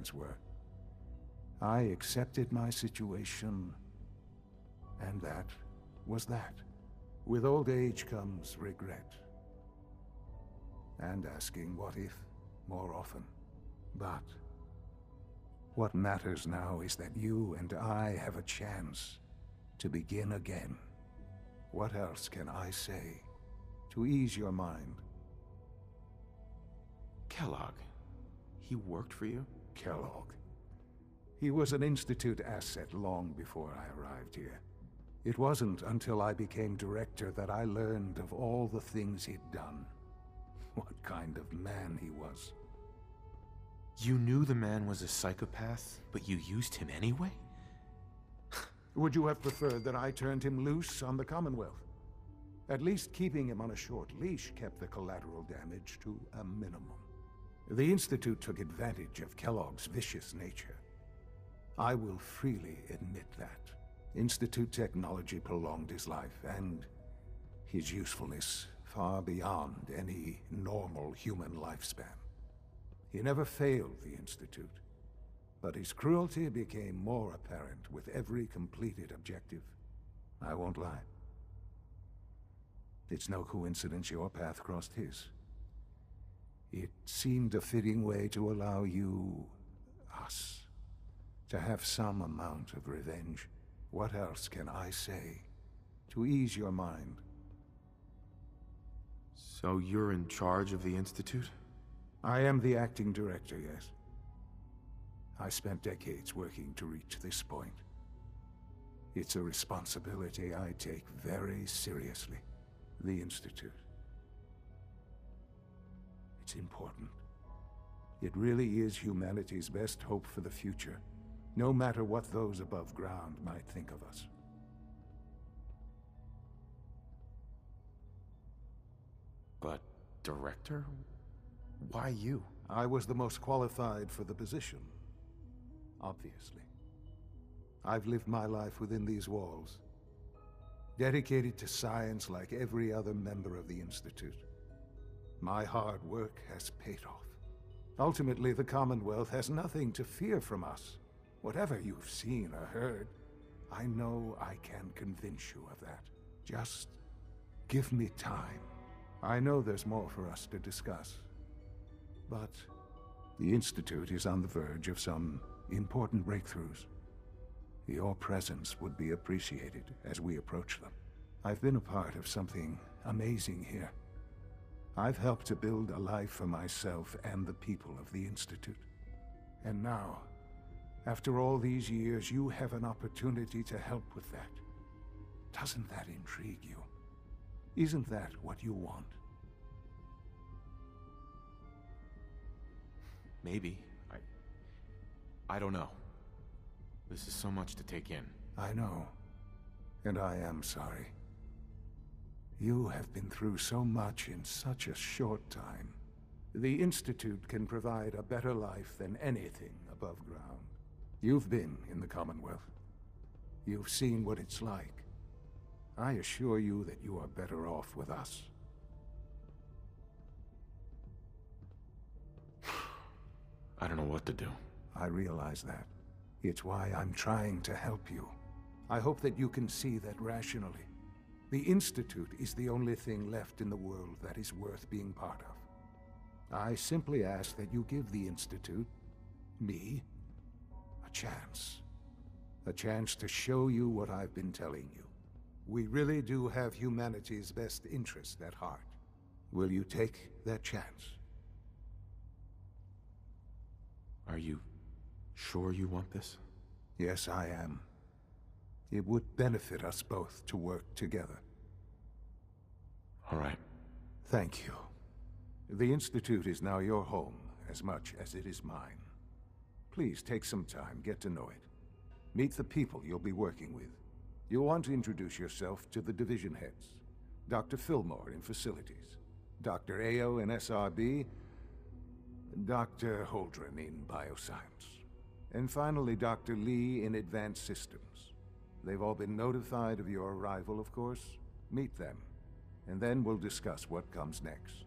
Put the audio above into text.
plans were. I accepted my situation, and that was that. With old age comes regret. And asking what if more often. But what matters now is that you and I have a chance to begin again. What else can I say to ease your mind? Kellogg. He worked for you? Kellogg. He was an Institute asset long before I arrived here. It wasn't until I became director that I learned of all the things he'd done. What kind of man he was. You knew the man was a psychopath, but you used him anyway? Would you have preferred that I turned him loose on the Commonwealth? At least keeping him on a short leash kept the collateral damage to a minimum. The Institute took advantage of Kellogg's vicious nature. I will freely admit that. Institute technology prolonged his life, and his usefulness far beyond any normal human lifespan. He never failed the Institute, but his cruelty became more apparent with every completed objective. I won't lie. It's no coincidence your path crossed his. It seemed a fitting way to allow you, us, to have some amount of revenge. What else can I say to ease your mind? So you're in charge of the Institute? I am the acting director, yes. I spent decades working to reach this point. It's a responsibility I take very seriously. The Institute. It's important. It really is humanity's best hope for the future, no matter what those above ground might think of us. But, Director? Why you? I was the most qualified for the position, obviously. I've lived my life within these walls, dedicated to science like every other member of the Institute. My hard work has paid off. Ultimately, the Commonwealth has nothing to fear from us. Whatever you've seen or heard, I know I can convince you of that. Just give me time. I know there's more for us to discuss. But the Institute is on the verge of some important breakthroughs. Your presence would be appreciated as we approach them. I've been a part of something amazing here. I've helped to build a life for myself and the people of the Institute. And now, after all these years, you have an opportunity to help with that. Doesn't that intrigue you? Isn't that what you want? Maybe. I don't know. This is so much to take in. I know. And I am sorry. You have been through so much in such a short time. The Institute can provide a better life than anything above ground. You've been in the Commonwealth. You've seen what it's like. I assure you that you are better off with us. I don't know what to do. I realize that. It's why I'm trying to help you. I hope that you can see that rationally. The Institute is the only thing left in the world that is worth being part of. I simply ask that you give the Institute, me, a chance. A chance to show you what I've been telling you. We really do have humanity's best interest at heart. Will you take that chance? Are you sure you want this? Yes, I am. It would benefit us both to work together. All right. Thank you. The Institute is now your home as much as it is mine. Please take some time, get to know it. Meet the people you'll be working with. You'll want to introduce yourself to the division heads. Dr. Fillmore in Facilities, Dr. Ayo in SRB, Dr. Holdren in Bioscience, and finally Dr. Lee in Advanced Systems. They've all been notified of your arrival, of course. Meet them, and then we'll discuss what comes next.